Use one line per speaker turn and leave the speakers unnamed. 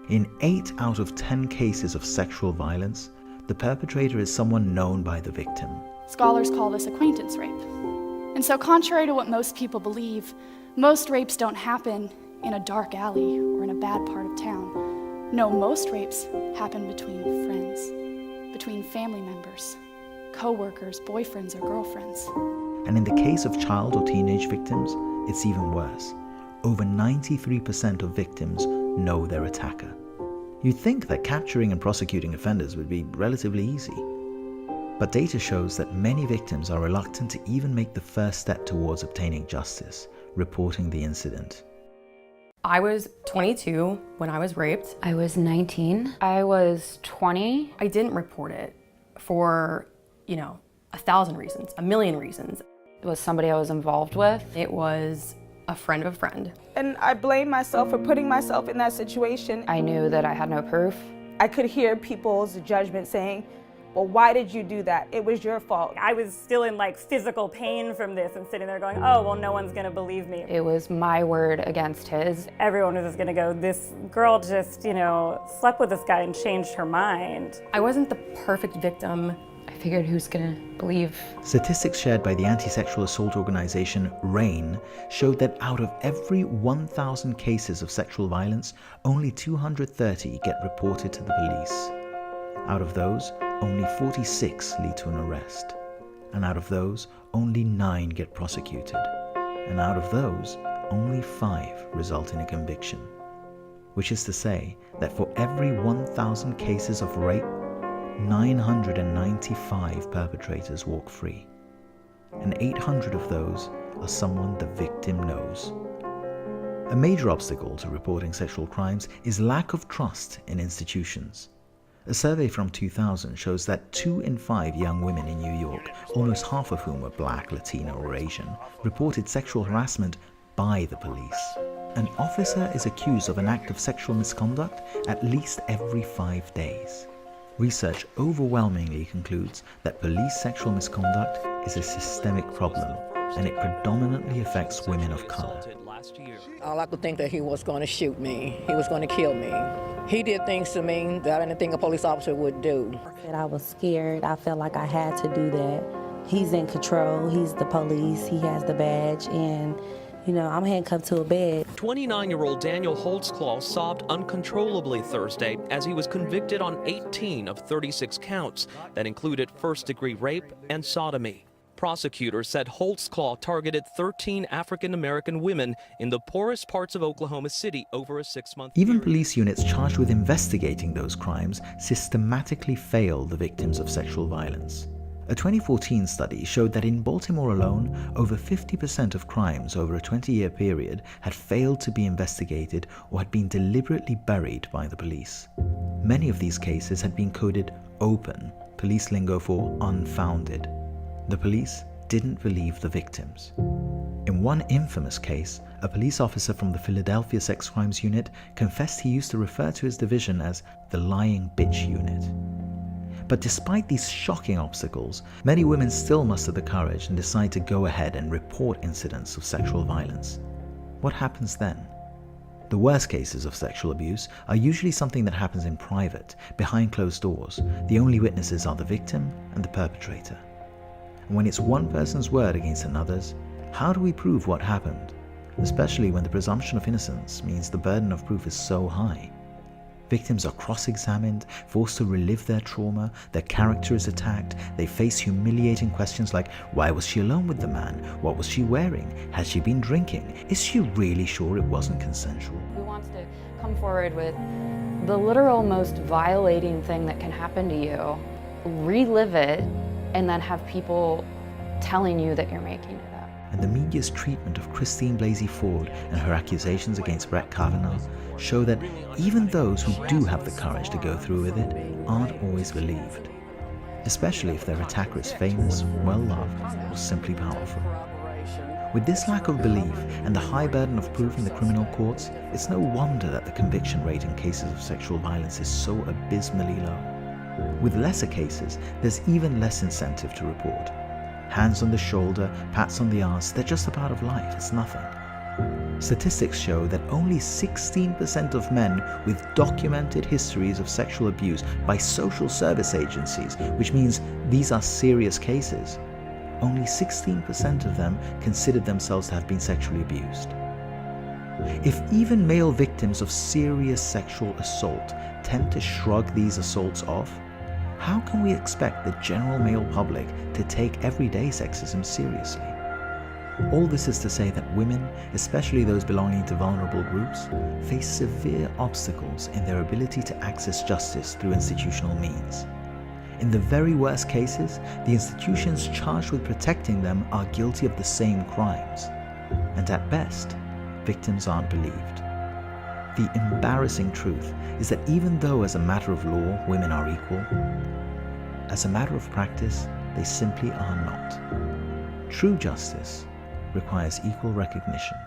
In 8 out of 10 cases of sexual violence, the perpetrator is someone known by the victim.
Scholars call this acquaintance rape. And so contrary to what most people believe, most rapes don't happen in a dark alley or in a bad part of town. No, most rapes happen between friends, between family members, co-workers, boyfriends, or girlfriends.
And in the case of child or teenage victims, it's even worse. Over 93% of victims know their attacker. You'd think that capturing and prosecuting offenders would be relatively easy. But data shows that many victims are reluctant to even make the first step towards obtaining justice, reporting the incident.
I was 22 when I was raped.
I was 19. I was 20.
I didn't report it for, 1,000 reasons, a million reasons.
It was somebody I was involved with.
It was a friend of a friend.
And I blame myself for putting myself in that situation.
I knew that I had no proof.
I could hear people's judgment saying, well, why did you do that? It was your fault.
I was still in physical pain from this and sitting there going, oh, well, no one's gonna believe me.
It was my word against his.
Everyone was just gonna go, this girl just, slept with this guy and changed her mind.
I wasn't the perfect victim.
I figured, who's gonna believe?
Statistics shared by the anti-sexual assault organization RAINN showed that out of every 1,000 cases of sexual violence, only 230 get reported to the police. Out of those, only 46 lead to an arrest. And out of those, only 9 get prosecuted. And out of those, only 5 result in a conviction. Which is to say that for every 1,000 cases of rape, 995 perpetrators walk free. And 800 of those are someone the victim knows. A major obstacle to reporting sexual crimes is lack of trust in institutions. A survey from 2000 shows that 2 in 5 young women in New York, almost half of whom were Black, Latino, or Asian, reported sexual harassment by the police. An officer is accused of an act of sexual misconduct at least every 5 days. Research overwhelmingly concludes that police sexual misconduct is a systemic problem, and it predominantly affects women of color.
All I could think that he was going to shoot me. He was going to kill me. He did things to me that I didn't think a police officer would do.
I was scared. I felt like I had to do that. He's in control. He's the police. He has the badge. And, I'm handcuffed to a bed.
29-year-old Daniel Holtzclaw sobbed uncontrollably Thursday as he was convicted on 18 of 36 counts that included first-degree rape and sodomy. Prosecutors said Holtzclaw targeted 13 African-American women in the poorest parts of Oklahoma City over a 6-month period.
Even police units charged with investigating those crimes systematically fail the victims of sexual violence. A 2014 study showed that in Baltimore alone, over 50% of crimes over a 20-year period had failed to be investigated or had been deliberately buried by the police. Many of these cases had been coded open, police lingo for unfounded. The police didn't believe the victims. In one infamous case, a police officer from the Philadelphia Sex Crimes Unit confessed he used to refer to his division as the Lying Bitch Unit. But despite these shocking obstacles, many women still muster the courage and decide to go ahead and report incidents of sexual violence. What happens then? The worst cases of sexual abuse are usually something that happens in private, behind closed doors. The only witnesses are the victim and the perpetrator. And when it's one person's word against another's, how do we prove what happened? Especially when the presumption of innocence means the burden of proof is so high. Victims are cross-examined, forced to relive their trauma, their character is attacked, they face humiliating questions like, why was she alone with the man? What was she wearing? Had she been drinking? Is she really sure it wasn't consensual?
Who wants to come forward with the literal most violating thing that can happen to you, relive it, and then have people telling you that you're making it up?
And the media's treatment of Christine Blasey Ford and her accusations against Brett Kavanaugh show that even those who do have the courage to go through with it aren't always believed, especially if their attacker is famous, well-loved, or simply powerful. With this lack of belief and the high burden of proof in the criminal courts, it's no wonder that the conviction rate in cases of sexual violence is so abysmally low. With lesser cases, there's even less incentive to report. Hands on the shoulder, pats on the arse, they're just a part of life, it's nothing. Statistics show that only 16% of men with documented histories of sexual abuse by social service agencies, which means these are serious cases, only 16% of them considered themselves to have been sexually abused. If even male victims of serious sexual assault tend to shrug these assaults off, how can we expect the general male public to take everyday sexism seriously? All this is to say that women, especially those belonging to vulnerable groups, face severe obstacles in their ability to access justice through institutional means. In the very worst cases, the institutions charged with protecting them are guilty of the same crimes. And at best, victims aren't believed. The embarrassing truth is that even though as a matter of law women are equal, as a matter of practice, they simply are not. True justice requires equal recognition.